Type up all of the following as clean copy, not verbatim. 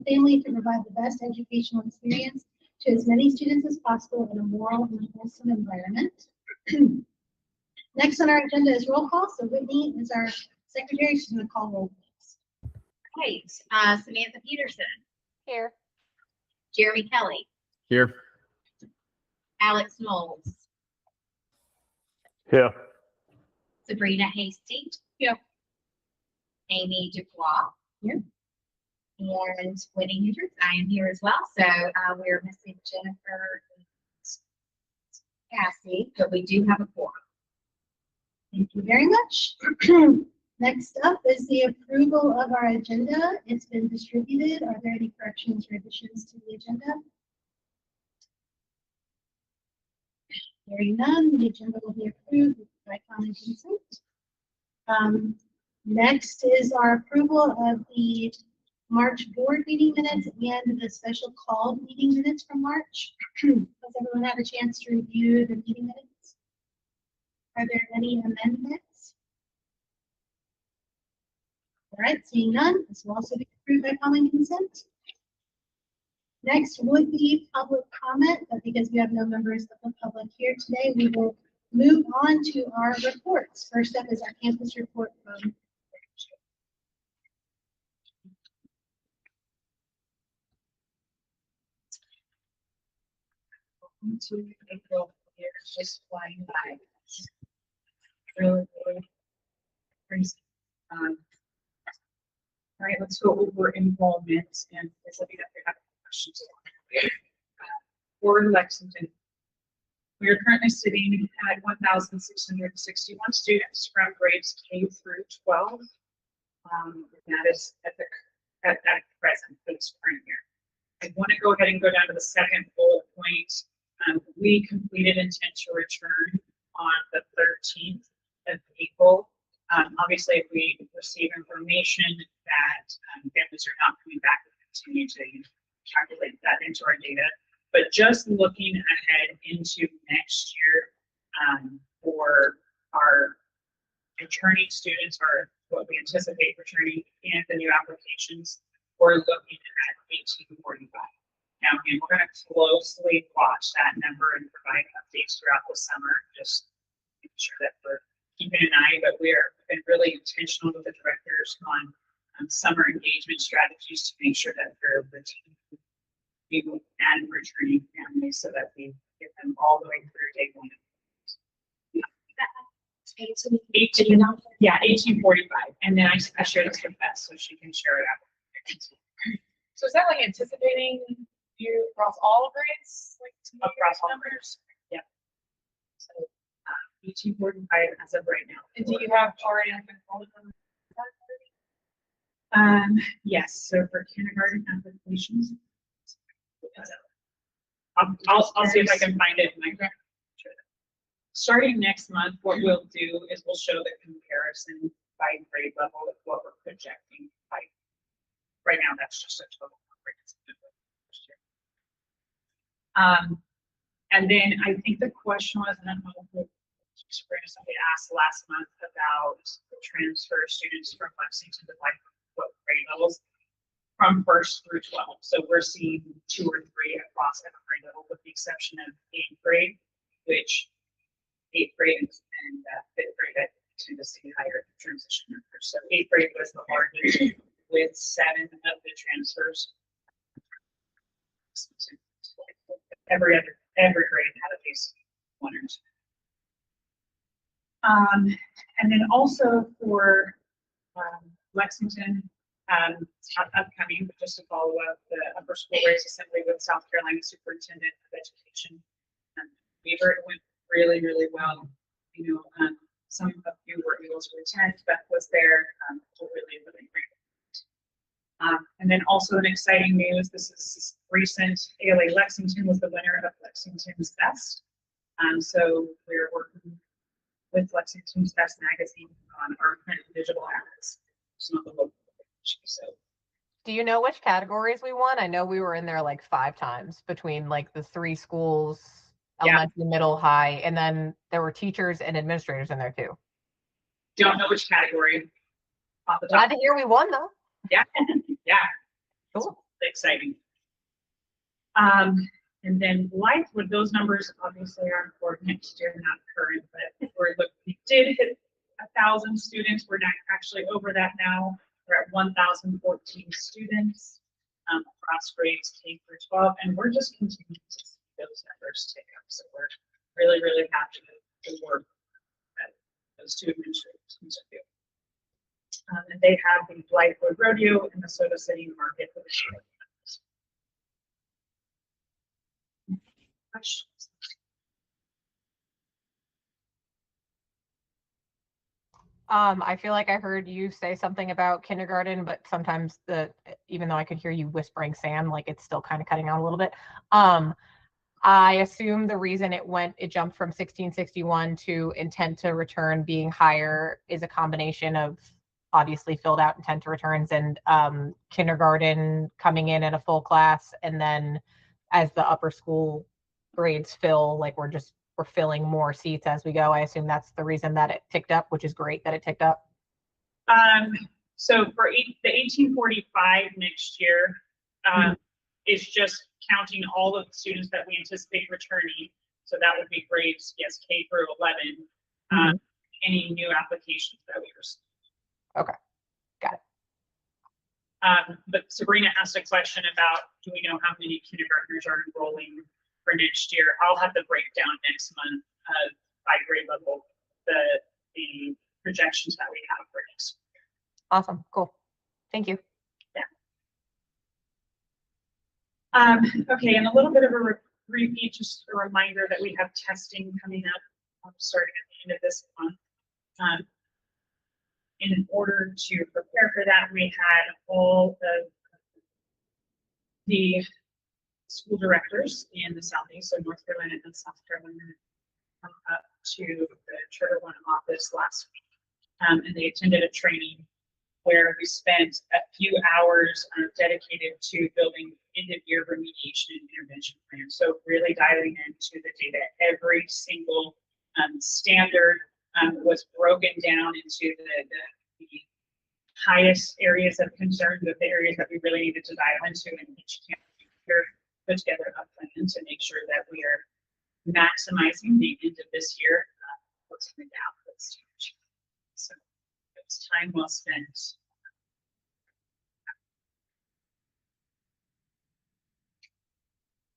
family to provide the best educational experience to as many students as possible in a moral and wholesome environment. Next on our agenda is roll call. So Whitney is our secretary. She's going to call roll. Right. Samantha Peterson. Here. Jeremy Kelly. Here. Alex Knowles. Here. Sabrina Hasty. Here. Amy Dubois. Here. And Whitney Hendricks. I am here as well. So we're missing Jennifer and Cassie, but we do have a quorum. Thank you very much. Next up is the approval of our agenda. It's been distributed. Are there any corrections or additions to the agenda? Hearing none, the agenda will be approved by common consent. Next is our approval of the March board meeting minutes and the special called meeting minutes from March. Has everyone had a chance to review the meeting minutes? Are there any amendments? All right, seeing none, this will also be approved by common consent. Next would be public comment, but because we have no members of the public here today, we will move on to our reports. First up is our campus report from To April, years just flying by. Really crazy. All right, let's go over enrollment and let me know if you have any questions. For Lexington, we are currently sitting at 1,661 students from grades K through 12. That is at present for this current year. I want to go ahead and go down to the second bullet point. We completed intent to return on the 13th of April. Obviously, if we receive information that families are not coming back, we continue to calculate that into our data. But just looking ahead into next year for our returning students, or what we anticipate returning and the new applications, we're looking at 1845. Now, again, we're going to closely watch that number and provide updates throughout the summer, just making sure that we're keeping an eye. But we've been really intentional with the directors on summer engagement strategies to make sure that we're retaining people and returning families so that we get them all the way through day one. 1845. And then I shared this with Beth so she can share it out. So is that like anticipating you across all grades, like Across all numbers? Yeah. So 1845 as of right now. And do you have already enrolled them? Yes. So for kindergarten applications, I'll see if I can find it in my record. Starting next month, what we'll do is we'll show the comparison by grade level of what we're projecting by. Right now, that's just a total number. And then I think the question was, and I don't know if somebody asked last month about the transfer students from Lexington to what grade levels from 1st through 12. So we're seeing 2 or 3 across every grade level, with the exception of 8th grade, which 8th grade and 5th grade I tend to see higher transition numbers. So 8th grade was the largest, with 7 of the transfers. Every grade had at least 1 or 2. And then also for Lexington, upcoming, but just to follow up, the upper school race assembly with South Carolina Superintendent of Education. We heard it went really, really well. You know, some of you were able to attend. Beth was there. Really, really great. And then also an exciting news, this is recent, ALA Lexington was the winner of Lexington's Best. So we're working with Lexington's Best magazine on our print and digital ads. Some of the local so. Do you know which categories we won? I know we were in there like 5 times between like the 3 schools, elementary, middle, high, and then there were teachers and administrators in there too. Don't know which category. Glad to hear we won though. Yeah, yeah. Cool. exciting. And then Blythewood, those numbers obviously aren't for next year, not current, but we did hit 1,000 students. We're not actually over that now. We're at 1,014 students across grades K through 12, and we're just continuing to see those numbers tick up. So we're really, really happy with the work that those two administrators do. And they have the Blythewood Rodeo in the Soda City Market for this year. Questions? I feel like I heard you say something about kindergarten, but sometimes even though I could hear you whispering Sam, like it's still kind of cutting out a little bit. I assume the reason it jumped from 1661 to intent to return being higher is a combination of obviously filled out intent to returns and kindergarten coming in at a full class, and then as the upper school grades fill, like we're filling more seats as we go. I assume that's the reason that it ticked up, which is great that it ticked up. So for the 1845 next year is just counting all of the students that we anticipate returning. So that would be grades, yes, K through 11. Any new applications that we receive. Okay, got it. But Sabrina asked a question about, do we know how many kindergartners are enrolling for next year? I'll have the breakdown next month by grade level, the projections that we have for next year. Awesome, cool. Thank you. Yeah. Okay, and a little bit of a repeat, just a reminder that we have testing coming up starting at the end of this month. In order to prepare for that, we had all of the school directors in the Southeast, so North Carolina and South Carolina, come up to the Charter One office last week, and they attended a training where we spent a few hours dedicated to building end-of-year remediation and intervention plans. So really diving into the data. Every single standard was broken down into the highest areas of concern, the areas that we really needed to dive into, and each campus put together a plan to make sure that we are maximizing the end of this year, closing the gap with students. So it's time well spent.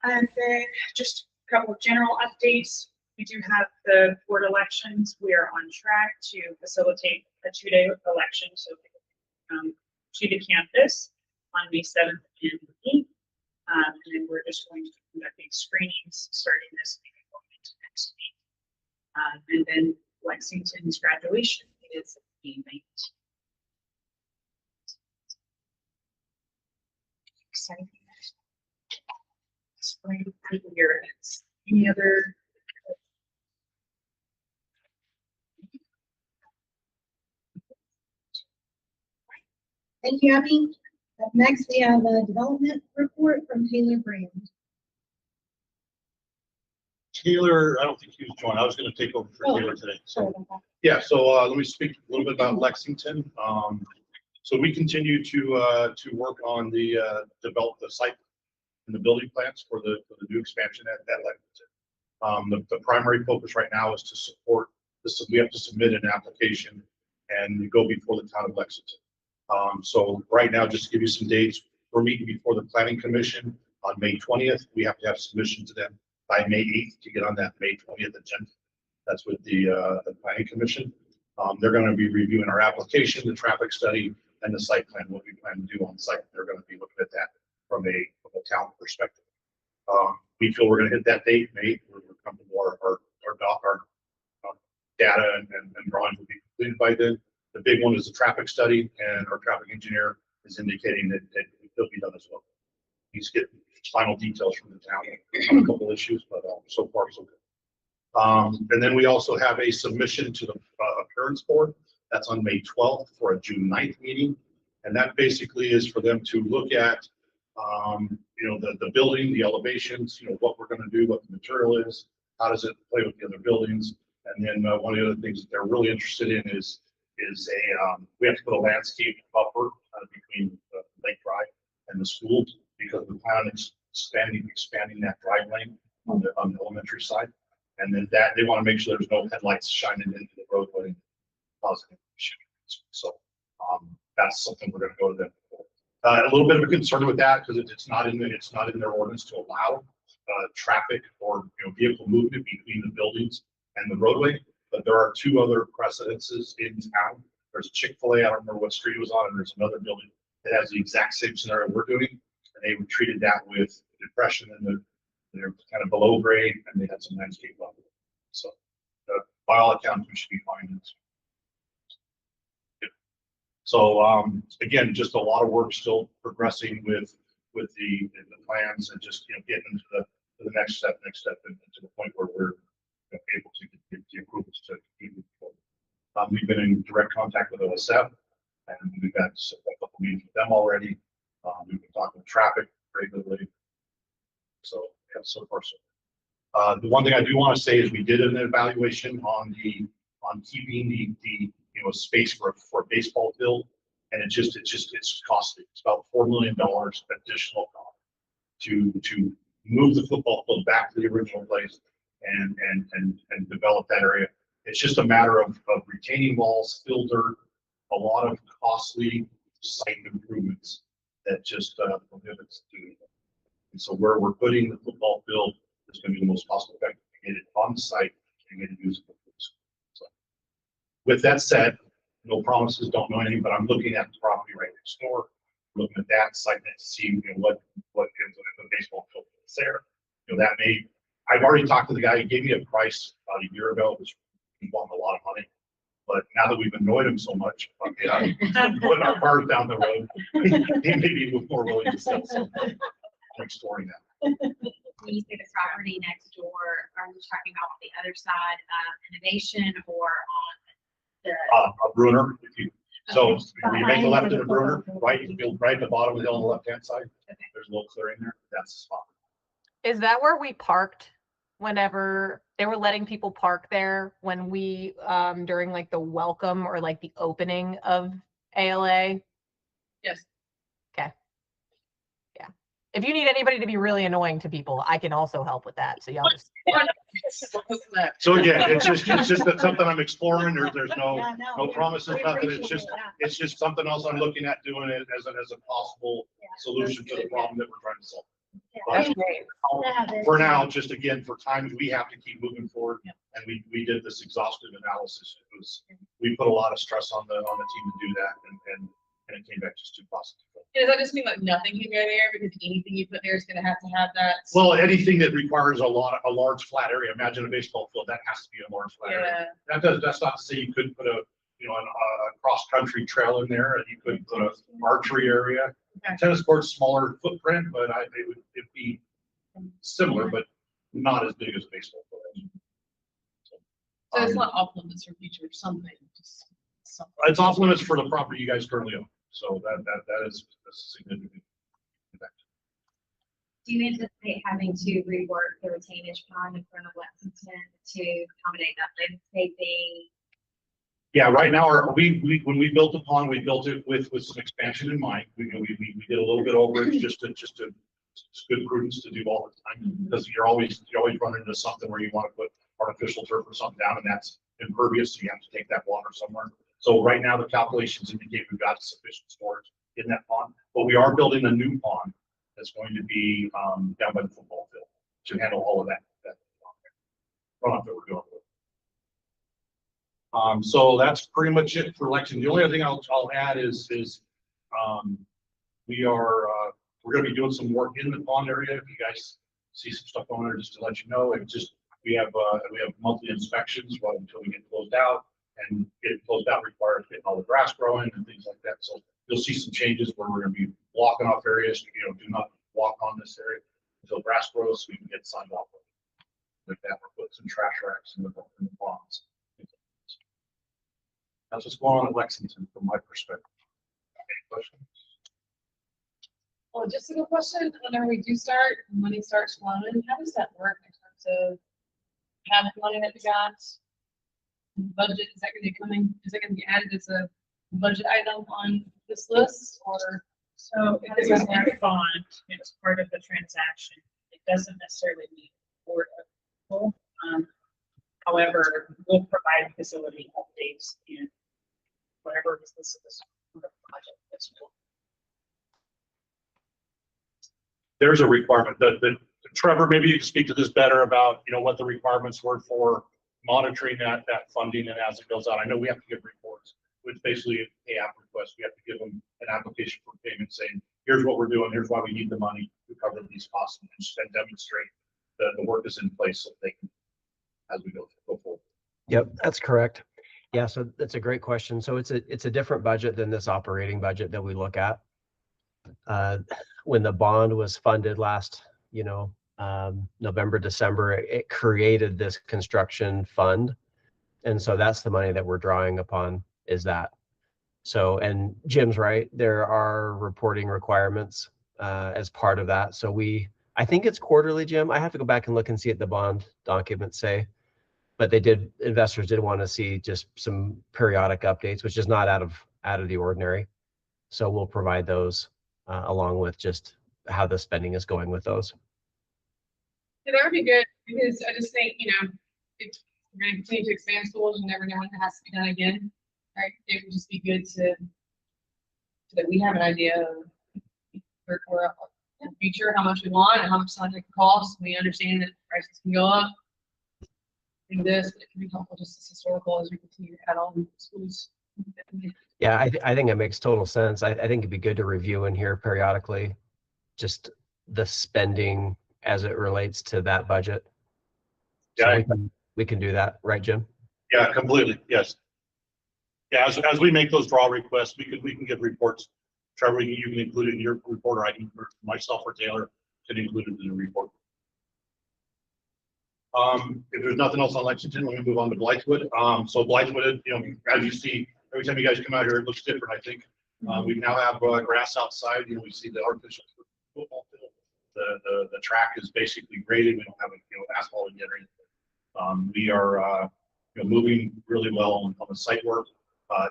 And then just a couple of general updates. We do have the board elections. We are on track to facilitate a 2-day election, so people can come to the campus on May 7th and 8th. And then we're just going to be conducting screenings starting this week and going into next week. And then Lexington's graduation is May 19th. Exciting. Spring year events. Any other? Thank you, Abby. Up next, we have a development report from Taylor Brand. Taylor, I don't think he was joined. I was going to take over for Taylor today. Sorry So about that. yeah, so let me speak a little bit about Lexington. So we continue to work on develop the site and the building plans for the new expansion at Lexington. The primary focus right now is to support this. We have to submit an application and go before the town of Lexington. So right now, just to give you some dates, we're meeting before the Planning Commission on May 20th. We have to have submission to them by May 8th to get on that May 20th agenda. That's with the Planning Commission. They're going to be reviewing our application, the traffic study, and the site plan, what we plan to do on site. They're going to be looking at that from a town perspective. We feel we're going to hit that date, May. We're comfortable our data and drawings will be completed by then. The big one is the traffic study, and our traffic engineer is indicating that it'll be done as well. He's getting final details from the town on a couple issues, but so far so good. And then we also have a submission to the appearance board. That's on May 12th for a June 9th meeting. And that basically is for them to look at, the building, the elevations, what we're going to do, what the material is, how does it play with the other buildings. And then one of the other things that they're really interested in is we have to put a landscape buffer between Lake Drive and the school because we plan on expanding that drive lane on the elementary side. And then that, they want to make sure there's no headlights shining into the roadway causing issues. So that's something we're going to go to them for. A little bit of a concern with that because it's not in their ordinance to allow traffic or vehicle movement between the buildings and the roadway. But there are two other precedences in town. There's a Chick-fil-A, I don't remember what street it was on, and there's another building that has the exact same scenario we're doing. And they treated that with depression and they're kind of below grade, and they had some landscape level. So by all accounts, we should be fine. So again, just a lot of work still progressing with the plans and just getting to the next step and to the point where we're able to get the approvals to move forward. We've been in direct contact with OSF, and we've had a couple meetings with them already. We've been talking with traffic regularly. So yeah, so far so. The one thing I do want to say is we did an evaluation on keeping the space for a baseball field, and it's costly. It's about $4 million additional cost to move the football field back to the original place and develop that area. It's just a matter of retaining walls, fill dirt, a lot of costly site improvements that just prohibits doing it. And so where we're putting the football field is going to be the most cost effective to get it on site and get it usable. So with that said, no promises, don't know anything, but I'm looking at the property right next door, looking at that site to see what is the baseball field is there. That may, I've already talked to the guy. He gave me a price about a year ago, which involved a lot of money. But now that we've annoyed him so much, putting our cars down the road, he may be more willing to sell something. I'm exploring that. When you say the property next door, are you talking about the other side of Innovation or on the? A Bruner. So Okay. when you make a left in a Bruner, right, you go right at the bottom of the hill on the left-hand side. Okay. There's a little clearing there. That's the spot. Is that where we parked whenever they were letting people park there when we, during like the welcome or like the opening of ALA? Yes. Okay. Yeah. If you need anybody to be really annoying to people, I can also help with that. So y'all just. So again, it's just that something I'm exploring. There's no Yeah, no promises, we nothing. appreciate that. It's just something else I'm looking at doing it as a possible solution to the problem that we're trying to solve. That's great. For now, just again, for times we have to keep moving forward, and we did this exhaustive analysis. We put a lot of stress on the team to do that, and it came back just too positive. Does that just mean like nothing can go there because anything you put there is going to have that? Well, anything that requires a large flat area. Imagine a baseball field that has to be a large flat area. That's not to say you couldn't put a cross country trail in there, and you could put an archery area. Okay. Tennis court's smaller footprint, but it'd be similar, but not as big as baseball field. So it's not off limits for future something. Just something. It's off limits for the property you guys currently own. So that is significant. Do you anticipate having to rework the retainage pond in front of Lexington to accommodate that landscaping? Yeah, right now when we built the pond, we built it with some expansion in mind. We did a little bit over it just to it's good prudence to do all the time, because you always run into something where you want to put artificial turf or something down, and that's impervious, so you have to take that water somewhere. So right now the calculations indicate we've got sufficient storage in that pond, but we are building a new pond that's going to be down by the football field to handle all of that runoff that we're doing. So that's pretty much it for Lexington. The only other thing I'll add is we're going to be doing some work in the pond area. If you guys see some stuff on there, just to let you know, we have monthly inspections until we get closed out, and getting closed out requires getting all the grass growing and things like that. So you'll see some changes where we're going to be blocking off areas. Do not walk on this area until grass grows, so we can get signed off like that. We're putting some trash racks in the ponds. That's what's going on at Lexington from my perspective. Any questions? Well, just a good question. Whenever we do start, money starts flowing, how does that work in terms of having money that we got? Budget, is that going to be added as a budget item on this list, or So if it was a bond, it's part of the transaction. It doesn't necessarily need board approval. However, we'll provide facility updates in whatever is this project this will. There's a requirement that Trevor, maybe you can speak to this better about, what the requirements were for monitoring that funding and as it goes out. I know we have to give reports, which basically a pay app request. We have to give them an application for payment saying, here's what we're doing, here's why we need the money to cover these costs and demonstrate that the work is in place so they can, as we go forward. Yep, that's correct. Yeah, so that's a great question. So it's a different budget than this operating budget that we look at. When the bond was funded last, November, December, it created this construction fund. And so that's the money that we're drawing upon is that. So, and Jim's right, there are reporting requirements as part of that. So I think it's quarterly, Jim. I have to go back and look and see what the bond documents say. But investors did want to see just some periodic updates, which is not out of the ordinary. So we'll provide those along with just how the spending is going with those. Yeah, that would be good, because I just think, if we're gonna continue to expand schools, you never know when it has to be done again, right? It would just be good so that we have an idea of where we're up in the future, how much we want and how much something can cost. We understand that prices can go up. Do this, but it can be helpful just as historical as we continue to add on schools. Yeah, I think it makes total sense. I think it'd be good to review in here periodically, just the spending as it relates to that budget. So Yeah, we can do that, right, Jim? yeah, completely. Yes. Yeah, as we make those draw requests, we can give reports. Trevor, you can include it in your report, or I can, or myself or Taylor can include it in the report. If there's nothing else on Lexington, let me move on to Blythewood. So Blythewood, as you see, every time you guys come out here, it looks different, I think. We now have grass outside. We see the artificial football field. The track is basically graded. We don't have asphalt yet or anything. We are moving really well on the site work.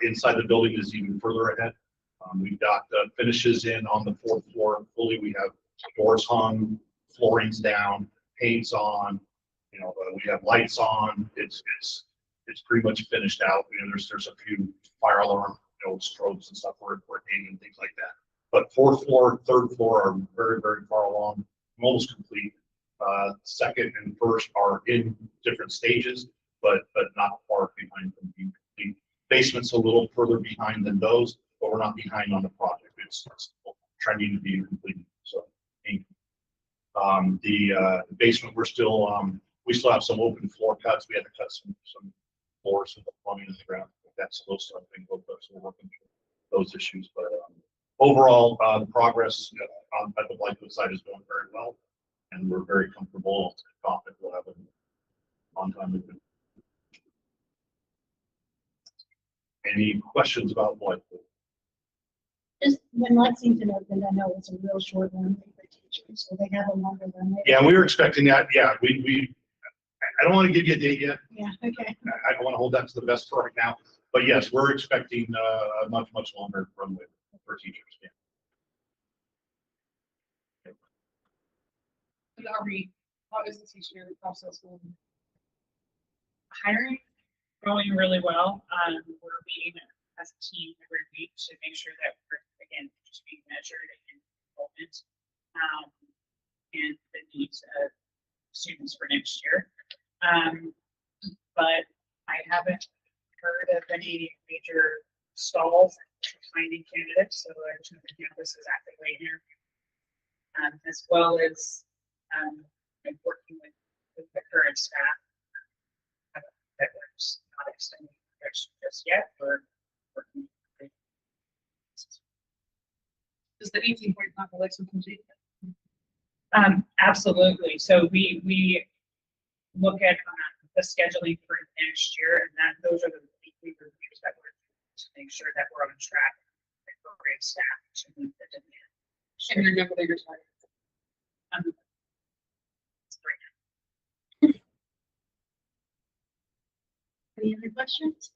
Inside the building is even further ahead. We've got finishes in on the 4th floor fully. We have doors hung, floorings down, paints on. We have lights on. It's pretty much finished out. There's a few fire alarm, strobes and stuff we're hanging and things like that. But 4th floor, 3rd floor are very, very far along, almost complete. 2nd and 1st are in different stages, but not far behind from being complete. Basement's a little further behind than those, but we're not behind on the project. It's trending to be complete. So, the basement, we still have some open floor cuts. We had to cut some floors and the plumbing in the ground. That's those sort of things. So we're working through those issues. But overall, the progress at the Blythewood site is going very well, and we're very comfortable and confident we'll have it on time. Any questions about Blythewood? Just when Lexington opened, I know it was a real short run for teachers, so they have a longer run. Yeah, we were expecting that. Yeah, I don't want to give you a date yet. Yeah, okay. I don't want to hold that to the best for right now. But yes, we're expecting a much longer runway for teachers. Yeah. How is the teacher process going? Hiring going really well. We're meeting as a team every week to make sure that we're, again, just being measured in enrollment and the needs of students for next year. But I haven't heard of any major stalls finding candidates, so I just the campus is actively interviewing, as well as working with the current staff that we're just not extending just yet. We're working. Is the 18.5 election complete? Absolutely. So we look at the scheduling for next year, and those are the weekly reviews that we're doing to make sure that we're on track and appropriate staff to meet the demand. And your number that you're targeting? Any other questions?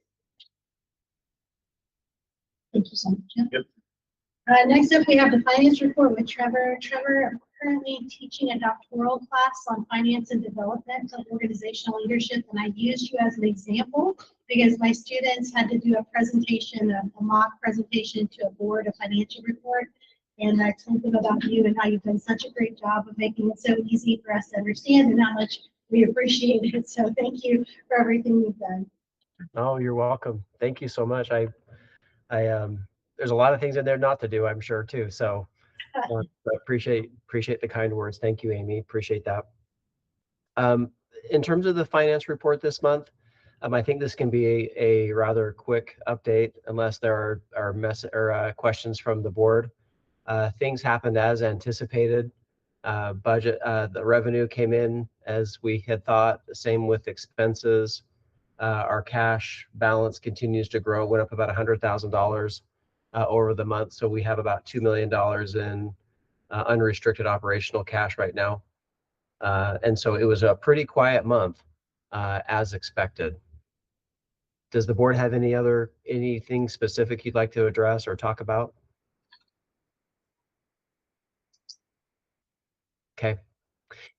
Thank you so much. Jim. Yep. Next up, we have the finance report with Trevor. Trevor, I'm currently teaching a doctoral class on finance and development of organizational leadership, and I used you as an example because my students had to do a presentation, a mock presentation to a board, a financial report, and I told them about you and how you've done such a great job of making it so easy for us to understand and how much we appreciate it. So thank you for everything you've done. Oh, you're welcome. Thank you so much. There's a lot of things in there not to do, I'm sure too. So I appreciate the kind words. Thank you, Amy. Appreciate that. In terms of the finance report this month, I think this can be a rather quick update unless there are questions from the board. Things happened as anticipated. The revenue came in as we had thought. The same with expenses. Our cash balance continues to grow. It went up about $100,000 over the month. So we have about $2 million in unrestricted operational cash right now. And so it was a pretty quiet month as expected. Does the board have anything specific you'd like to address or talk about? Okay.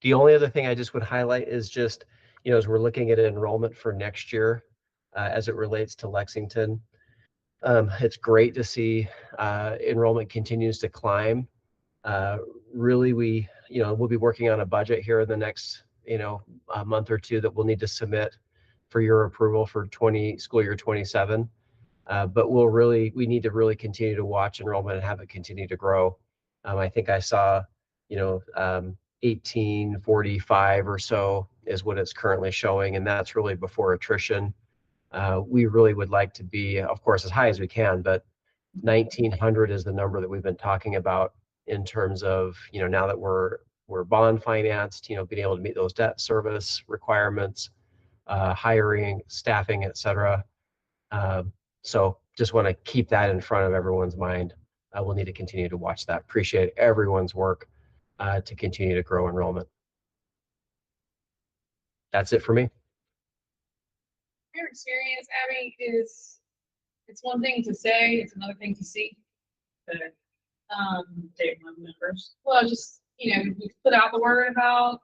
The only other thing I just would highlight is just, as we're looking at enrollment for next year, as it relates to Lexington, it's great to see enrollment continues to climb. Really, we'll be working on a budget here in the next, a month or two that we'll need to submit for your approval for school year 27. But we need to really continue to watch enrollment and have it continue to grow. I think I saw, 1845 or so is what it's currently showing, and that's really before attrition. We really would like to be, of course, as high as we can, but 1900 is the number that we've been talking about in terms of, now that we're bond financed, being able to meet those debt service requirements, hiring, staffing, et cetera. So just want to keep that in front of everyone's mind. We'll need to continue to watch that. Appreciate everyone's work to continue to grow enrollment. That's it for me. Your experience, Abby, it's one thing to say, it's another thing to see. The day one members. Well, just, we put out the word about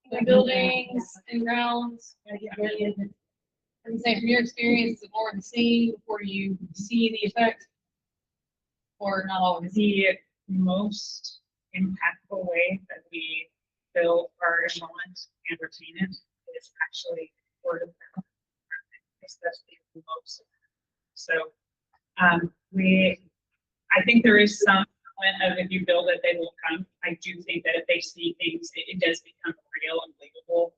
the buildings and grounds. And say from your experience, is it more the scene before you see the effect? Or not always? The most impactful way that we build our enrollment and retain it is actually word of mouth, especially the most. So I think there is some element of if you build it, they will come. I do think that if they see things, it does become real and believable.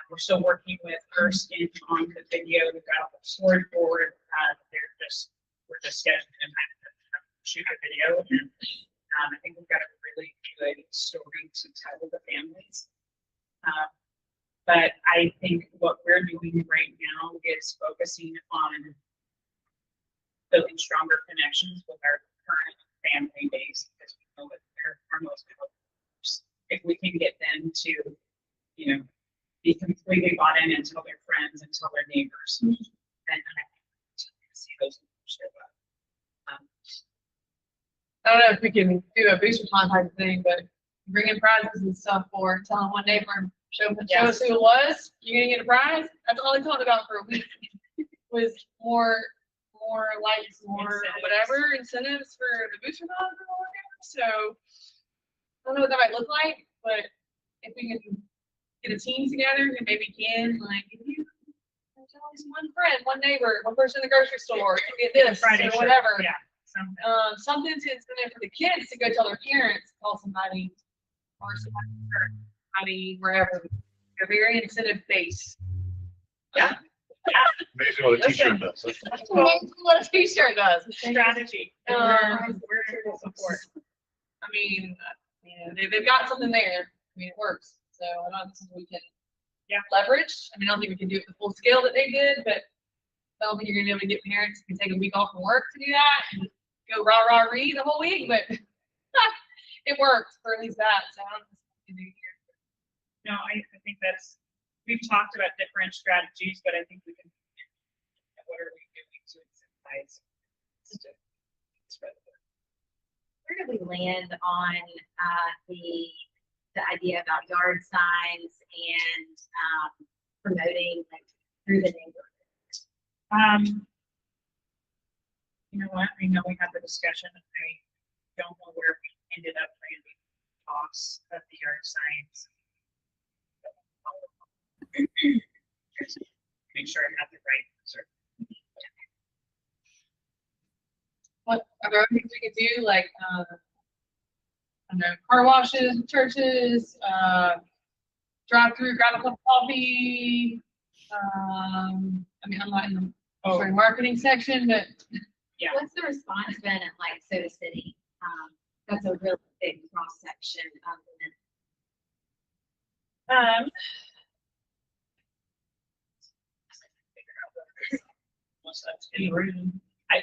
We're still working with First in on the video. We've got a storyboard. We're just scheduling a time to shoot a video. And, I think we've got a really good story to tell the families. But I think what we're doing right now is focusing on building stronger connections with our current family base, because we know that they're our most valuable. If we can get them to, be completely bought in and tell their friends and tell their neighbors, then I think we'll see those numbers go up. I don't know if we can do a booster time type of thing, but bring in prizes and stuff for telling one neighbor, show us who it was, you're gonna get a prize. That's all I talked about for a week. Was more likes, more Incentives. whatever incentives for the booster time or whatever. So I don't know what that might look like, but if we can get a team together and maybe if you tell us one friend, one neighbor, one person in the grocery store, to get this Friday or show. whatever. Yeah, something. Something to incentive for the kids to go tell their parents, call somebody or somebody wherever. A very incentive based. Yeah. Amazing what a t-shirt does. That's what a t-shirt does. Strategy. We're here to support. I mean, they've got something there. I mean, it works. So I don't know if this is what we can leverage. I mean, I don't think we can do it the full scale that they did, but I don't think you're gonna be able to get parents who can take a week off from work to do that and go rah read the whole week, but it works for at least that. So I don't know what we can do here. No, I think we've talked about different strategies, but I think we can, what are we doing to incentivize to spread the word? where do we land on the idea about yard signs and promoting like through the neighborhood? You know what? I know we had the discussion. I don't know where we ended up landing costs of the yard signs. Make sure I have the right answer. What are there other things we could do, like, I don't know, car washes, churches, drive through, grab a cup of coffee? I mean, I'm not in the sorry, marketing section, but Yeah. What's the response been at like Soda City? That's a really big cross section of the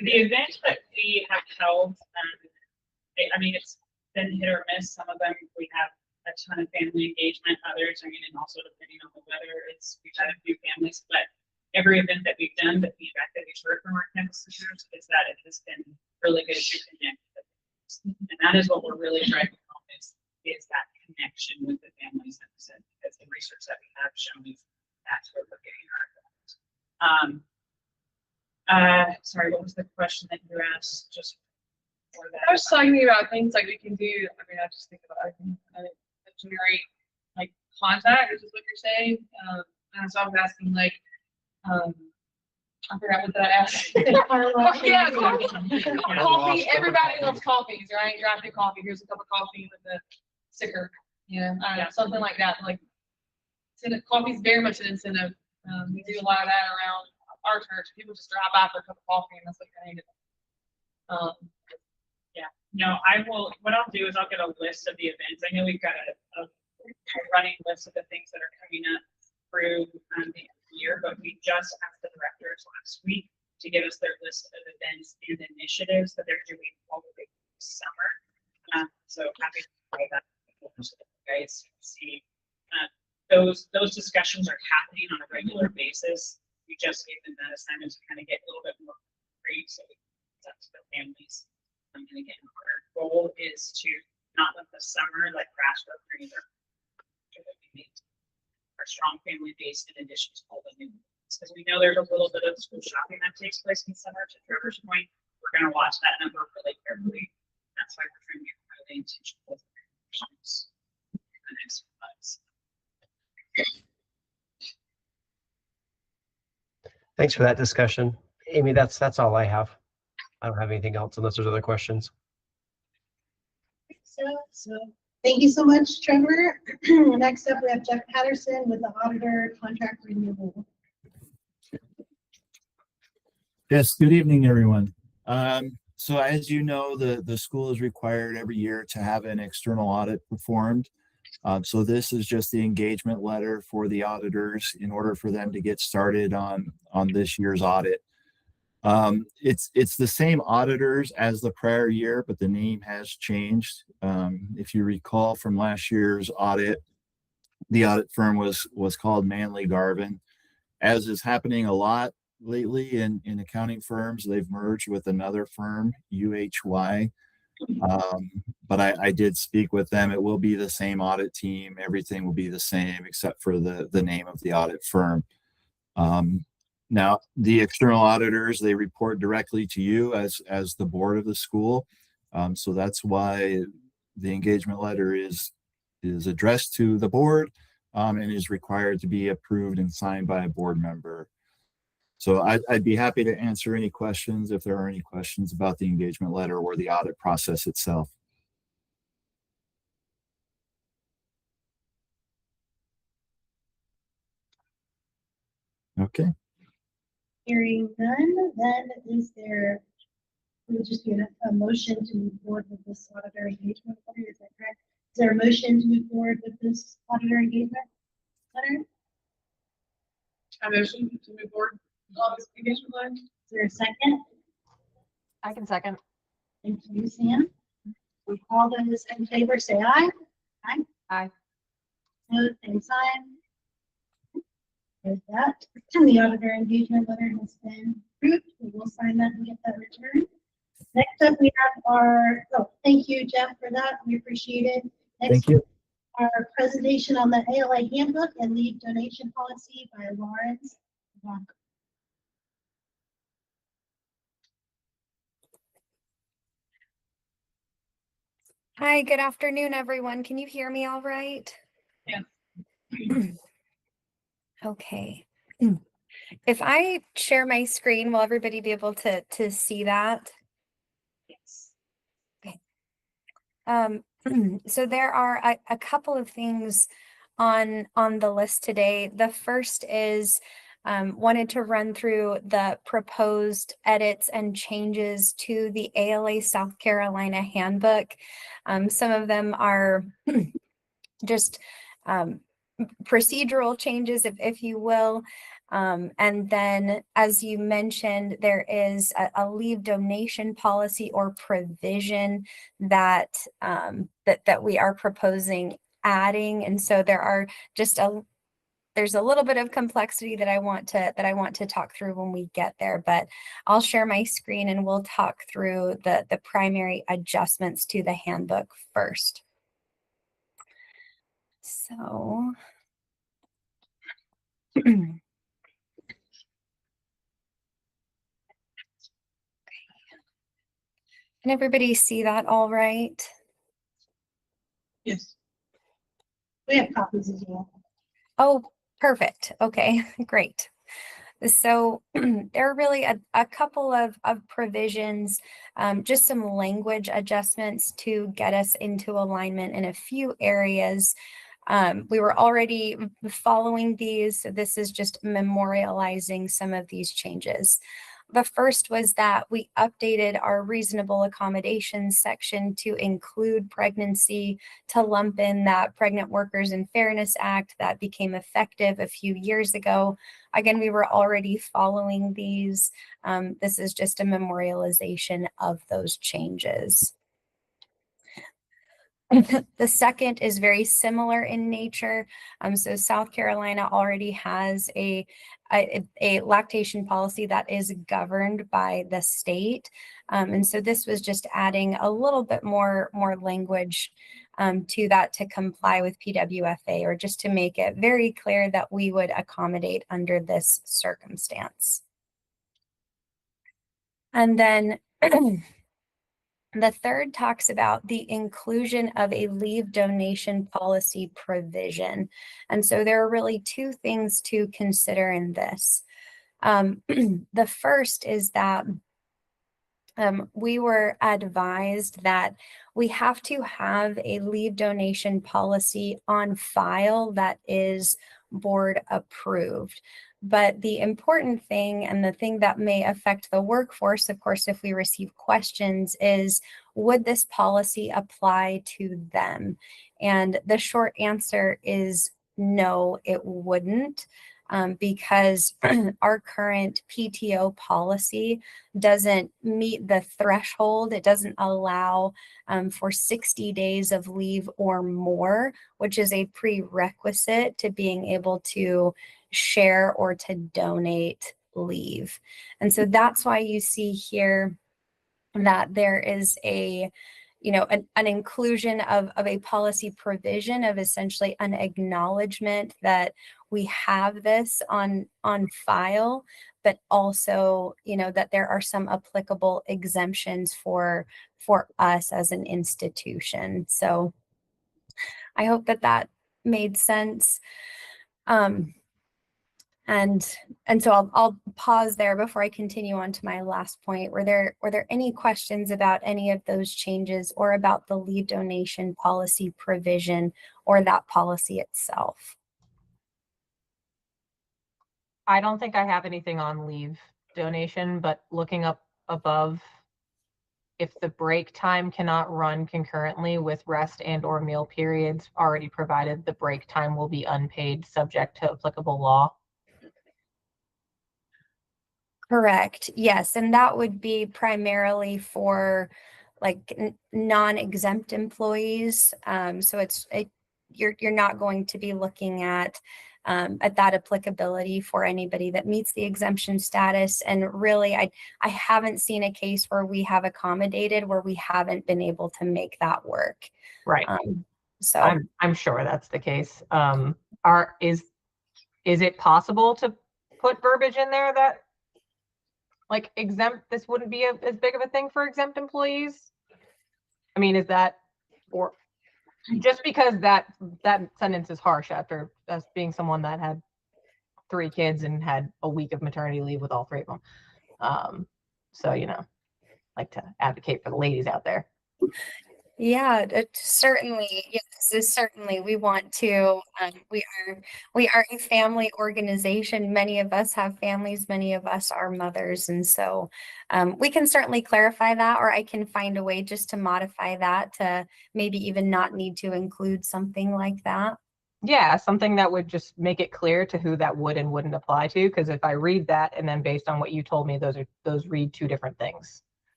The events that we have held, I mean, it's been hit or miss. Some of them we have a ton of family engagement. Others, I mean, and also depending on the weather, we've had a few families. But every event that we've done, the feedback that we've heard from our campus teachers is that it has been really good to connect with the families. And that is what we're really driving home is that connection with the families, like I said, because the research that we have shown is that's where we're getting our effect. Sorry, what was the question that you asked? Just for that. I was talking about things like we can do. I mean, I just think about I can generate like contact, which is what you're saying. And so I was asking like, I forgot what that asked. Yeah, coffee. Everybody loves coffees, right? Drafted coffee. Here's a cup of coffee with a sticker. Yeah, something like that. Like, coffee is very much an incentive. We do a lot of that around our church. People just drop by for a cup of coffee, and that's what kind of. Yeah, no, what I'll do is I'll get a list of the events. I know we've got a running list of the things that are coming up through the end of the year, but we just asked the directors last week to give us their list of events and initiatives that they're doing over the summer. So happy to provide that to you guys see. Those discussions are happening on a regular basis. We just gave them that assignment to kind of get a little bit more free, so it's up to the families. And again, our goal is to not let the summer like crash over either. Our strong family base in addition to all the new ones. Because we know there's a little bit of school shopping that takes place in summer. To Trevor's point, we're going to watch that number really carefully. That's why we're trying to be really intentional with the next months. Thanks for that discussion. Amy, that's all I have. I don't have anything else unless there's other questions. So thank you so much, Trevor. Next up, we have Jeff Patterson with the auditor contract renewal. Yes, good evening, everyone. So as you know, the school is required every year to have an external audit performed. So this is just the engagement letter for the auditors in order for them to get started on this year's audit. It's the same auditors as the prior year, but the name has changed. If you recall from last year's audit, the audit firm was called Manley Garvin. As is happening a lot lately in accounting firms, they've merged with another firm, UHY. But I did speak with them. It will be the same audit team. Everything will be the same except for the name of the audit firm. Now, the external auditors, they report directly to you as the board of the school. So that's why the engagement letter is addressed to the board and is required to be approved and signed by a board member. So I'd be happy to answer any questions if there are any questions about the engagement letter or the audit process itself. Okay. Hearing none, then would just be a motion to move forward with this auditor engagement letter? Is that correct? Is there a motion to move forward with this auditor engagement letter? A motion to move forward on this engagement line. Is there a second? I can second. Thank you, Sam. We all those in favor say aye. Aye. Aye. No, same sign. There's that. And the auditor engagement letter has been approved. We will sign that and get that returned. Next up, we have our, oh, thank you, Jeff, for that. We appreciate it. Next, Thank you. our presentation on the ALA handbook and leave donation policy by Lawrence. Hi, good afternoon, everyone. Can you hear me all right? Yeah. Okay. If I share my screen, will everybody be able to see that? Yes. So there are a couple of things on the list today. The first is wanted to run through the proposed edits and changes to the ALA South Carolina handbook. Some of them are just procedural changes, if you will. And then, as you mentioned, there is a leave donation policy or provision that that we are proposing adding. And so there are just there's a little bit of complexity that I want to talk through when we get there, but I'll share my screen and we'll talk through the primary adjustments to the handbook first. So can everybody see that all right? Yes. We have copies as well. Oh, perfect. Okay, great. So there are really a couple of provisions, just some language adjustments to get us into alignment in a few areas. We were already following these, so this is just memorializing some of these changes. The first was that we updated our reasonable accommodations section to include pregnancy, to lump in that Pregnant Workers and Fairness Act that became effective a few years ago. Again, we were already following these. This is just a memorialization of those changes. The second is very similar in nature. So South Carolina already has a lactation policy that is governed by the state. And so this was just adding a little bit more language to that to comply with PWFA, or just to make it very clear that we would accommodate under this circumstance. And then the third talks about the inclusion of a leave donation policy provision. And so there are really two things to consider in this. The first is that we were advised that we have to have a leave donation policy on file that is board approved. But the important thing, and the thing that may affect the workforce, of course, if we receive questions, is would this policy apply to them? And the short answer is no, it wouldn't, because our current PTO policy doesn't meet the threshold. It doesn't allow for 60 days of leave or more, which is a prerequisite to being able to share or to donate leave. And so that's why you see here that there is an inclusion of a policy provision of essentially an acknowledgement that we have this on file, but also, that there are some applicable exemptions for us as an institution. So I hope that made sense. And so I'll pause there before I continue on to my last point. Were there any questions about any of those changes, or about the leave donation policy provision or that policy itself? I don't think I have anything on leave donation, but looking up above, if the break time cannot run concurrently with rest and or meal periods already provided, the break time will be unpaid, subject to applicable law. Correct. Yes. And that would be primarily for like non-exempt employees. So you're not going to be looking at that applicability for anybody that meets the exemption status. And really, I haven't seen a case where we have accommodated where we haven't been able to make that work. Right. So I'm sure that's the case. Is it possible to put verbiage in there that like exempt, this wouldn't be as big of a thing for exempt employees? I mean, is that, or just because that sentence is harsh after us being someone that had 3 kids and had a week of maternity leave with all 3 of them. So, you know, like to advocate for the ladies out there. yeah, certainly, yes, certainly we want to. We are a family organization. Many of us have families. Many of us are mothers, and so we can certainly clarify that, or I can find a way just to modify that to maybe even not need to include something like that. Yeah, something that would just make it clear to who that would and wouldn't apply to. Because if I read that and then based on what you told me, those read 2 different things.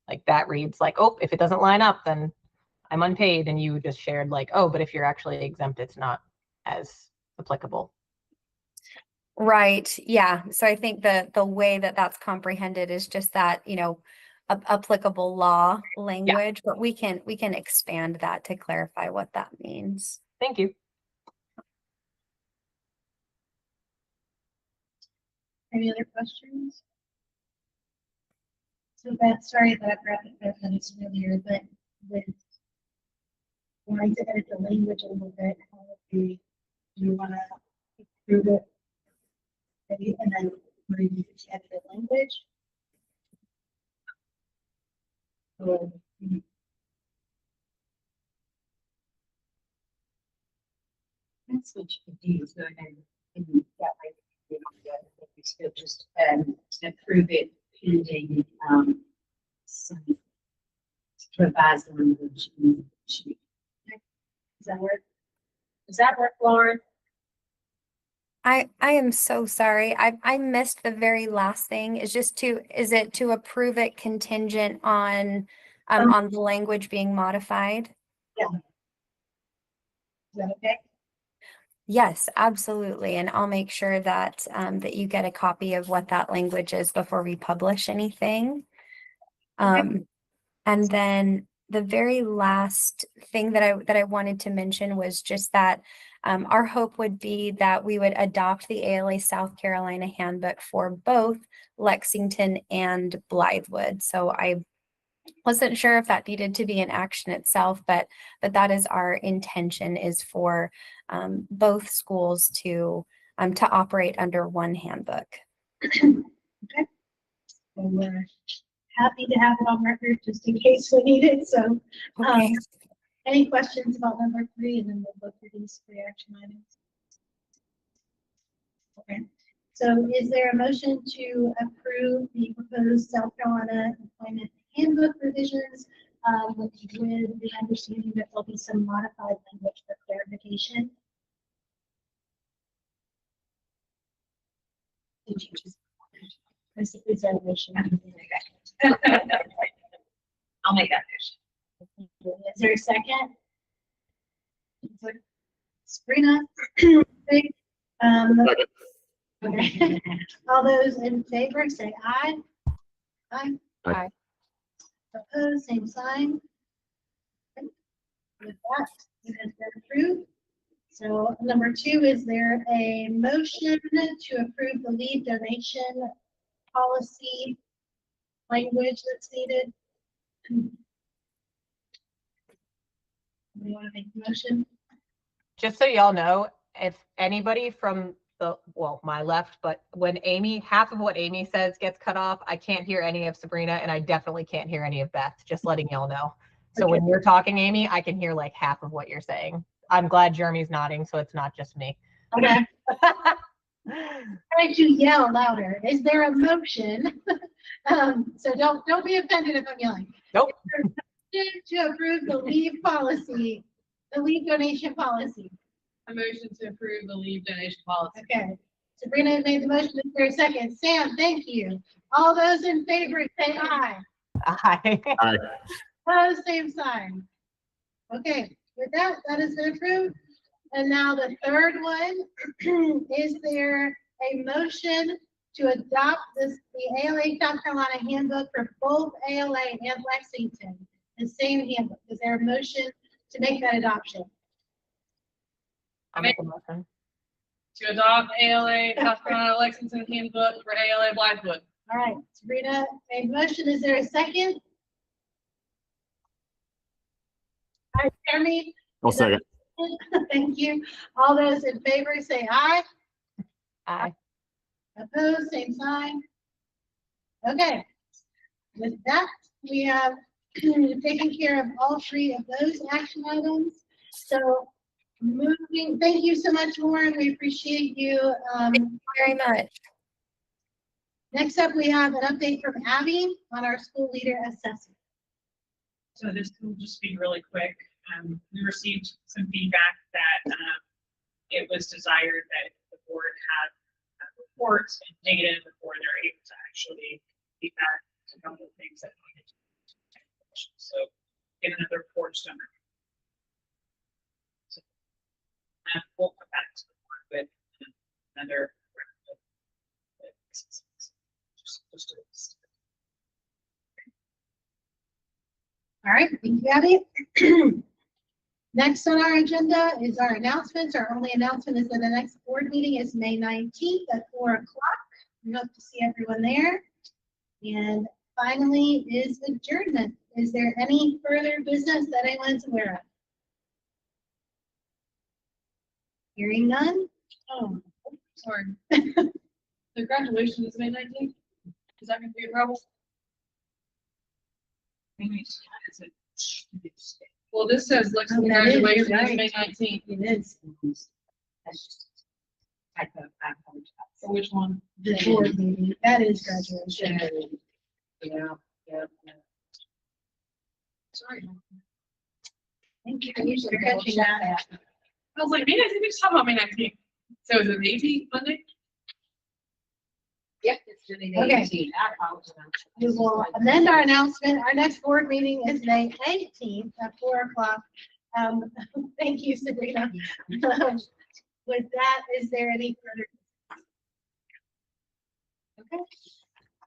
Like that reads like, oh, if it doesn't line up, then I'm unpaid. And you just shared like, oh, but if you're actually exempt, it's not as applicable. Right. Yeah. So I think the way that that's comprehended is just that, you know, applicable law language, but we can expand that to clarify what that means. Thank you. Any other questions? So that, sorry that graphic that this earlier, but with wanting to edit the language a little bit, how would we, do you want to approve it? Maybe, and then review the edited language? Or, That's what you could do, is go ahead and that way, you know, we still just approve it pending some revised language. does that work? Does that work, Lauren? I am so sorry. I missed the very last thing. Is it to approve it contingent on the language being modified? Yeah. Is that okay? Yes, absolutely. And I'll make sure that that you get a copy of what that language is before we publish anything. And then the very last thing that I wanted to mention was just that our hope would be that we would adopt the ALA South Carolina handbook for both Lexington and Blythewood. So I wasn't sure if that needed to be an action itself, but that is our intention, is for both schools to operate under one handbook. Okay. So we're happy to have it on record just in case we need it. So Okay. any questions about number 3, and then we'll go through these 3 action items. Okay. So is there a motion to approve the proposed South Carolina employment handbook revisions with the understanding that there'll be some modified language for clarification? Did you just? Is there a motion? I'll make that motion. Is there a second? Sabrina? Okay. All those in favor say aye. Aye. Aye. Opposed, same sign. Okay. With that, it has been approved. So number 2, is there a motion to approve the leave donation policy language that's needed? Do you want to make the motion? Just so y'all know, if anybody from my left, but when half of what Amy says gets cut off, I can't hear any of Sabrina, and I definitely can't hear any of Beth, just letting y'all know. So Okay. when you're talking, Amy, I can hear like half of what you're saying. I'm glad Jeremy's nodding, so it's not just me. Okay. Try to yell louder. Is there a motion? So don't be offended if I'm yelling. Nope. To approve the leave policy, the leave donation policy. A motion to approve the leave donation policy. Okay. Sabrina made the motion. Is there a second? Sam, thank you. All those in favor say aye. Aye. Opposed, same sign. Okay, with that, that has been approved. And now the third one, is there a motion to adopt the ALA South Carolina handbook for both ALA and Lexington? The same handbook. Is there a motion to make that adoption? I'll make a motion. To adopt ALA South Carolina Lexington handbook for ALA Blackwood. All right, Sabrina, a motion. Is there a second? All right, Jeremy. I'll second. Thank you. All those in favor say aye. Aye. Opposed, same sign. Okay. With that, we have taken care of all three of those action items. So moving, thank you so much, Lauren. We appreciate you. Very much. Next up, we have an update from Abby on our school leader assessment. So this will just be really quick. We received some feedback that it was desired that the board have reports and data before they're able to actually feedback a couple of things that needed to be. So get another report done. So, we'll come back to the board with another. All right, thank you, Abby. Next on our agenda is our announcements. Our only announcement is that the next board meeting is May 19th at 4 o'clock. We hope to see everyone there. And finally is adjournment. Is there any further business that anyone's aware of? Hearing none? Oh, sorry. The graduation is May 19th. Is that going to be a problem? Well, this says Lexington that is graduation is right. May 19th. It is. That's just type of, I apologize. For which one? The board meeting. That is graduation. Yeah. Sorry. Thank you for catching that. I was like, May 19th, we just talking about May 19th. So is it the 18th Monday? Yep, it's really the Okay. 18th. I apologize. We will amend our announcement. Our next board meeting is May 18th at 4 o'clock. Thank you, Sabrina. With that, is there any further? Okay.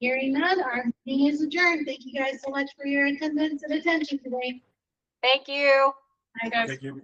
Hearing none, our meeting is adjourned. Thank you guys so much for your attendance and attention today. Thank you. Hi, guys. Thank you.